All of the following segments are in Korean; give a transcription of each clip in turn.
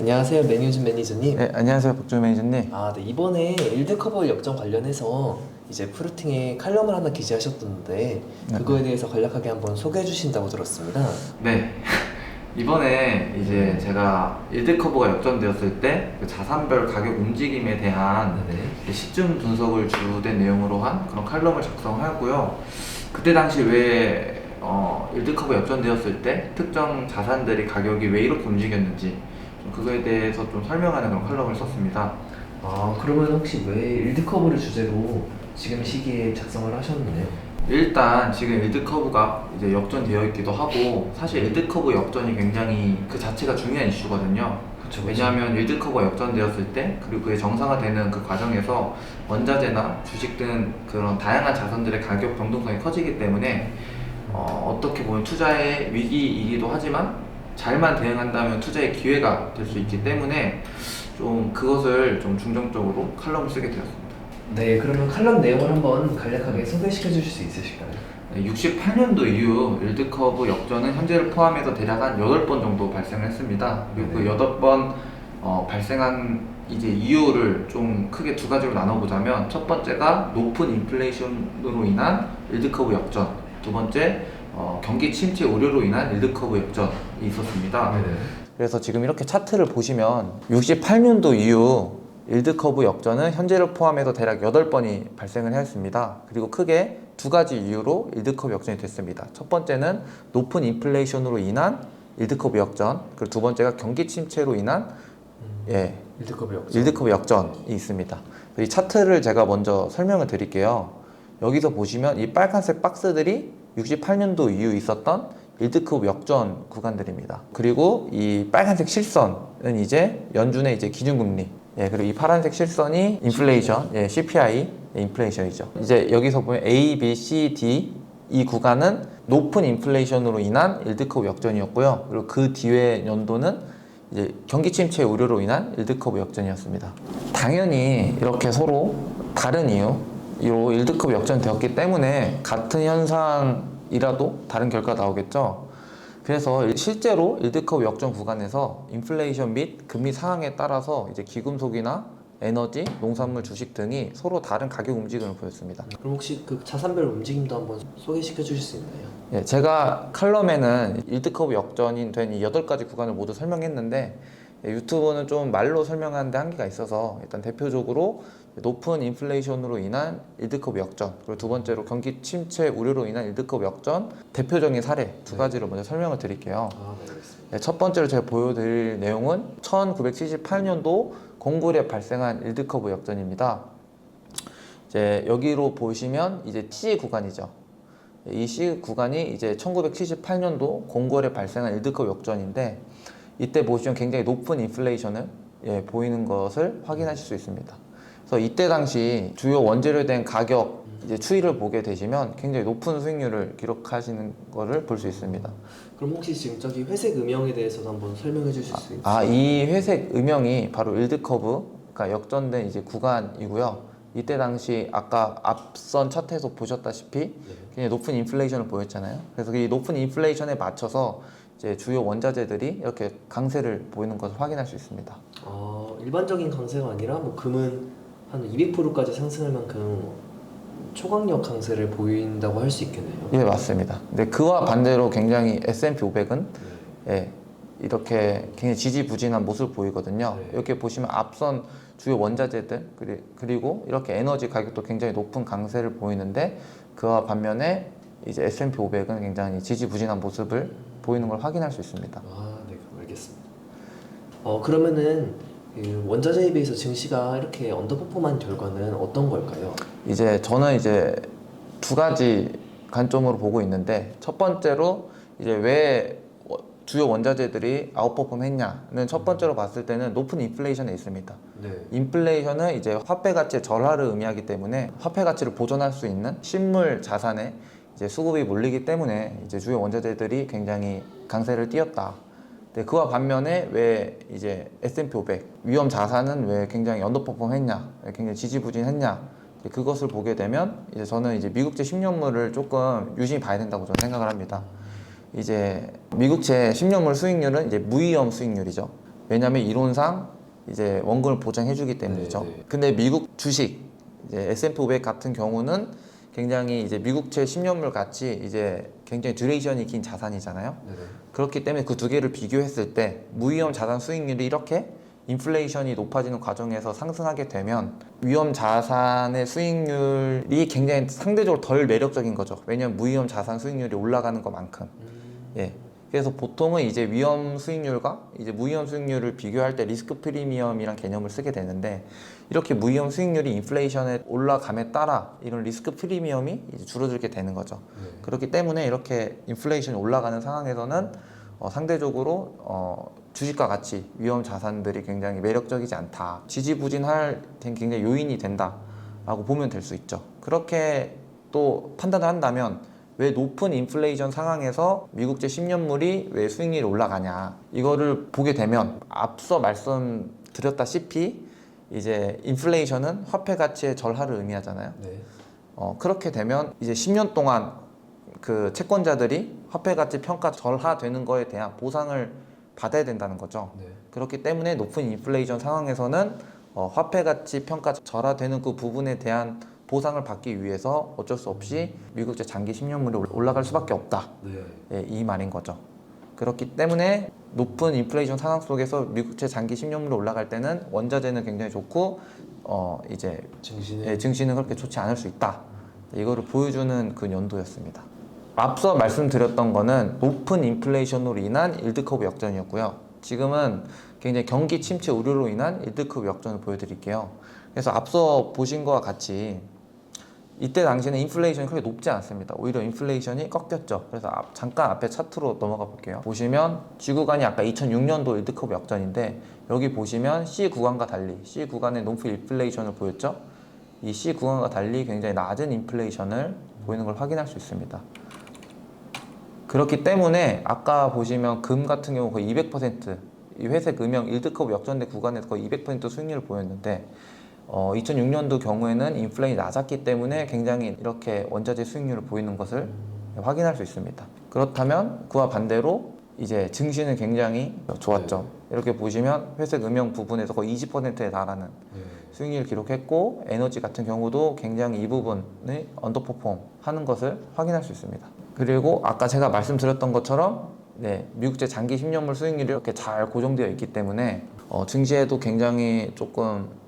안녕하세요, 매니준 매니저님. 네, 안녕하세요, 박준 매니저님. 네, 이번에 일드커버 역전 관련해서 이제 프루팅에 칼럼을 하나 기재하셨던데 그거에 대해서 간략하게 한번 소개해 주신다고 들었습니다. 네, 이번에 이제 제가 일드커버가 역전되었을 때 그 자산별 가격 움직임에 대한 네네. 시중 분석을 주된 내용으로 한 그런 칼럼을 작성하고요. 그때 당시 왜 일드커버 역전되었을 때 특정 자산들이 가격이 왜 이렇게 움직였는지 좀 그거에 대해서 좀 설명하는 그런 칼럼을 썼습니다. 그러면 혹시 왜 일드커버를 주제로 지금 시기에 작성을 하셨나요? 일단 지금 일드커브가 이제 역전되어 있기도 하고 사실 일드커브 역전이 굉장히 그 자체가 중요한 이슈거든요. 그쵸. 왜냐하면 일드커브가 역전되었을 때 그리고 그게 정상화되는 그 과정에서 원자재나 주식 등 그런 다양한 자산들의 가격 변동성이 커지기 때문에 어떻게 보면 투자의 위기이기도 하지만 잘만 대응한다면 투자의 기회가 될 수 있기 때문에 좀 그것을 좀 중점적으로 칼럼을 쓰게 되었습니다. 네, 그러면 칼럼 내용을 한번 간략하게 소개시켜 주실 수 있으실까요? 68년도 이후 일드커브 역전은 현재를 포함해서 대략 한 8번 정도 발생을 했습니다. 그리고 그 네. 8번 발생한 이제 이유를 좀 크게 두 가지로 나눠보자면 첫 번째가 높은 인플레이션으로 인한 일드커브 역전, 두 번째 경기 침체 우려로 인한 일드커브 역전이 있었습니다. 네네. 그래서 지금 이렇게 차트를 보시면 68년도 이후 일드커브 역전은 현재를 포함해서 대략 8번이 발생을 했습니다. 그리고 크게 두 가지 이유로 일드커브 역전이 됐습니다. 첫 번째는 높은 인플레이션으로 인한 일드커브 역전, 그리고 두 번째가 경기 침체로 인한 일드커버 역전. 일드커브 역전이 있습니다. 이 차트를 제가 먼저 설명을 드릴게요. 여기서 보시면 이 빨간색 박스들이 68년도 이후 있었던 일드커브 역전 구간들입니다. 그리고 이 빨간색 실선은 이제 연준의 이제 기준금리, 그리고 이 파란색 실선이 인플레이션, CPI, 인플레이션이죠. 이제 여기서 보면 A, B, C, D 이 구간은 높은 인플레이션으로 인한 일드커브 역전이었고요. 그리고 그 뒤에 연도는 이제 경기 침체 우려로 인한 일드커브 역전이었습니다. 당연히 이렇게 서로 다른 이유로 일드커브 역전되었기 때문에 같은 현상이라도 다른 결과가 나오겠죠. 그래서 실제로 일드커브 역전 구간에서 인플레이션 및 금리 상황에 따라서 이제 기금속이나 에너지, 농산물, 주식 등이 서로 다른 가격 움직임을 보였습니다. 그럼 혹시 그 자산별 움직임도 한번 소개시켜 주실 수 있나요? 제가 칼럼에는 일드커브 역전이 된 이 8가지 구간을 모두 설명했는데 유튜브는 좀 말로 설명하는데 한계가 있어서 일단 대표적으로 높은 인플레이션으로 인한 일드커브 역전, 그리고 두 번째로 경기 침체 우려로 인한 일드커브 역전, 대표적인 사례 두 가지로 먼저 설명을 드릴게요. 네, 알겠습니다. 첫 번째로 제가 보여드릴 내용은 1978년도 공굴에 발생한 일드커브 역전입니다. 이제 여기로 보시면 이제 C 구간이죠. 이 C 구간이 이제 1978년도 공굴에 발생한 일드커브 역전인데 이때 보시면 굉장히 높은 인플레이션을 보이는 것을 확인하실 수 있습니다. 그래서 이때 당시 주요 원재료에 대한 가격 이제 추이를 보게 되시면 굉장히 높은 수익률을 기록하시는 것을 볼 수 있습니다. 그럼 혹시 지금 저기 회색 음영에 대해서도 한번 설명해 주실 수 있어요? 이 회색 음영이 바로 일드커브가 역전된 이제 구간이고요. 이때 당시 아까 앞선 차트에서 보셨다시피 굉장히 높은 인플레이션을 보였잖아요. 그래서 이 높은 인플레이션에 맞춰서 이제 주요 원자재들이 이렇게 강세를 보이는 것을 확인할 수 있습니다. 일반적인 강세가 아니라 뭐 금은 한 200%까지 상승할 만큼 초강력 강세를 보인다고 할 수 있겠네요. 예, 맞습니다. 근데 그와 반대로 굉장히 S&P 500은 이렇게 굉장히 지지부진한 모습을 보이거든요. 네. 이렇게 보시면 앞선 주요 원자재들 그리고 이렇게 에너지 가격도 굉장히 높은 강세를 보이는데 그와 반면에 이제 S&P 500은 굉장히 지지부진한 모습을 보이는 걸 확인할 수 있습니다. 네, 그럼 알겠습니다. 그러면은 그 원자재에 비해서 증시가 이렇게 언더퍼폼한 결과는 어떤 걸까요? 이제 저는 이제 두 가지 관점으로 보고 있는데 첫 번째로 이제 왜 주요 원자재들이 아웃퍼폼 했냐는 첫 번째로 봤을 때는 높은 인플레이션에 있습니다. 네. 인플레이션은 이제 화폐 가치의 절하를 의미하기 때문에 화폐 가치를 보존할 수 있는 실물 자산에 이제 수급이 몰리기 때문에 이제 주요 원자재들이 굉장히 강세를 띄었다. 네, 그와 반면에 왜 이제 S&P 500 위험 자산은 왜 굉장히 언더퍼폼 했냐, 왜 굉장히 지지부진했냐, 그것을 보게 되면 이제 저는 이제 미국제 10년물을 조금 유심히 봐야 된다고 저는 생각을 합니다. 이제 미국채 10년물 수익률은 이제 무위험 수익률이죠. 왜냐하면 이론상 이제 원금을 보장해주기 때문이죠. 네. 근데 미국 주식 이제 S&P 500 같은 경우는 굉장히 이제 미국채 10년물 같이 이제 굉장히 듀레이션이 긴 자산이잖아요. 네네. 그렇기 때문에 그 두 개를 비교했을 때 무위험 자산 수익률이 이렇게 인플레이션이 높아지는 과정에서 상승하게 되면 위험 자산의 수익률이 굉장히 상대적으로 덜 매력적인 거죠. 왜냐하면 무위험 자산 수익률이 올라가는 것만큼. 예. 그래서 보통은 이제 위험 수익률과 이제 무위험 수익률을 비교할 때 리스크 프리미엄이란 개념을 쓰게 되는데, 이렇게 무위험 수익률이 인플레이션에 올라감에 따라 이런 리스크 프리미엄이 이제 줄어들게 되는 거죠. 그렇기 때문에 이렇게 인플레이션이 올라가는 상황에서는 상대적으로 주식과 같이 위험 자산들이 굉장히 매력적이지 않다, 지지부진할 굉장히 요인이 된다라고 보면 될 수 있죠. 그렇게 또 판단을 한다면 왜 높은 인플레이션 상황에서 미국제 10년물이 왜 수익률이 올라가냐, 이거를 보게 되면 앞서 말씀드렸다시피 이제 인플레이션은 화폐 가치의 절하를 의미하잖아요. 네. 그렇게 되면 이제 10년 동안 그 채권자들이 화폐 가치 평가 절하되는 거에 대한 보상을 받아야 된다는 거죠. 네. 그렇기 때문에 높은 인플레이션 상황에서는 화폐 가치 평가 절하되는 그 부분에 대한 보상을 받기 위해서 어쩔 수 없이 미국제 장기 10년물이 올라갈 수밖에 없다. 네. 예, 이 말인 거죠. 그렇기 때문에 높은 인플레이션 상황 속에서 미국채 장기 10년물이 올라갈 때는 원자재는 굉장히 좋고 이제 증시는 증시는 그렇게 좋지 않을 수 있다. 이거를 보여주는 그 연도였습니다. 앞서 말씀드렸던 거는 높은 인플레이션으로 인한 일드커브 역전이었고요. 지금은 굉장히 경기 침체 우려로 인한 일드커브 역전을 보여드릴게요. 그래서 앞서 보신 거와 같이 이때 당시에는 인플레이션이 그렇게 높지 않습니다. 오히려 인플레이션이 꺾였죠. 그래서 잠깐 앞에 차트로 넘어가 볼게요. 보시면 G 구간이 아까 2006년도 일드커브 역전인데, 여기 보시면 C 구간과 달리 C 구간의 높은 인플레이션을 보였죠. 이 C 구간과 달리 굉장히 낮은 인플레이션을 보이는 걸 확인할 수 있습니다. 그렇기 때문에 아까 보시면 금 같은 경우 거의 200%, 이 회색 음영 일드커브 역전된 구간에서 거의 200% 수익률을 보였는데 2006년도 경우에는 인플레이션이 낮았기 때문에 굉장히 이렇게 원자재 수익률을 보이는 것을 확인할 수 있습니다. 그렇다면 그와 반대로 이제 증시는 굉장히 좋았죠. 이렇게 보시면 회색 음영 부분에서 거의 20%에 달하는 수익률을 기록했고, 에너지 같은 경우도 굉장히 이 부분을 언더퍼폼 하는 것을 확인할 수 있습니다. 그리고 아까 제가 말씀드렸던 것처럼 미국제 장기 10년물 수익률이 이렇게 잘 고정되어 있기 때문에 증시에도 굉장히 조금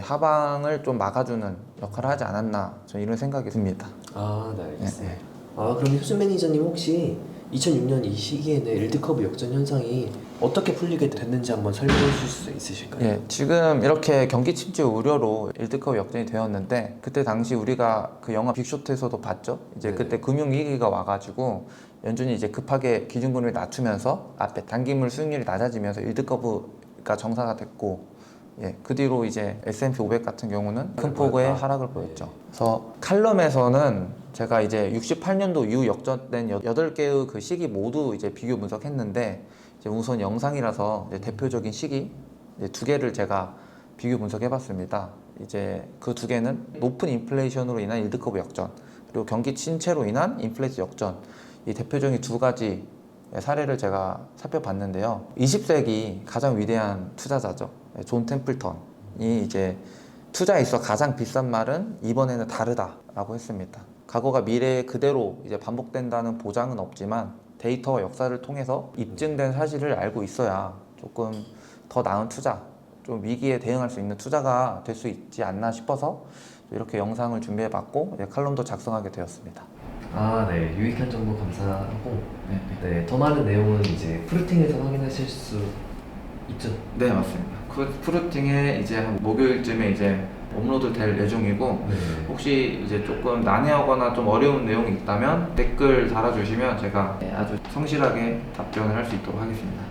하방을 좀 막아주는 역할을 하지 않았나, 저는 이런 생각이 듭니다. 아, 네, 알겠습니다. 그럼 효순 매니저님 혹시 2006년 이 시기에는 일드커브 역전 현상이 어떻게 풀리게 됐는지 한번 설명해 주실 수 있으실까요? 지금 이렇게 경기 침체 우려로 일드커브 역전이 되었는데, 그때 당시 우리가 그 영화 빅쇼트에서도 봤죠. 이제 그때 금융위기가 와가지고 연준이 이제 급하게 기준금리를 낮추면서 앞에 단기물 수익률이 낮아지면서 일드커브가 정상화 됐고, 그 뒤로 이제 S&P 500 같은 경우는 큰 폭의 하락을 보였죠. 그래서 칼럼에서는 제가 이제 68년도 이후 역전된 8개의 그 시기 모두 이제 비교 분석했는데, 이제 우선 영상이라서 이제 대표적인 시기 이제 2개를 제가 비교 분석해봤습니다. 이제 그 2개는 높은 인플레이션으로 인한 일드커브 역전, 그리고 경기 침체로 인한 인플레이션 역전, 이 대표적인 2가지 사례를 제가 살펴봤는데요. 20세기 가장 위대한 투자자죠. 존 템플턴이 이제 투자에 있어 가장 비싼 말은 이번에는 다르다라고 했습니다. 과거가 미래에 그대로 이제 반복된다는 보장은 없지만 데이터와 역사를 통해서 입증된 사실을 알고 있어야 조금 더 나은 투자, 좀 위기에 대응할 수 있는 투자가 될 수 있지 않나 싶어서 이렇게 영상을 준비해봤고 칼럼도 작성하게 되었습니다. 네, 유익한 정보 감사하고 더 많은 내용은 이제 프루팅에서 확인하실 수 있죠? 네, 맞습니다. 프루팅에 이제 한 목요일쯤에 이제 업로드 될 예정이고, 혹시 이제 조금 난해하거나 좀 어려운 내용이 있다면 댓글 달아주시면 제가 아주 성실하게 답변을 할 수 있도록 하겠습니다.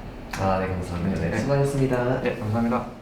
네, 감사합니다. 수고하셨습니다. 감사합니다.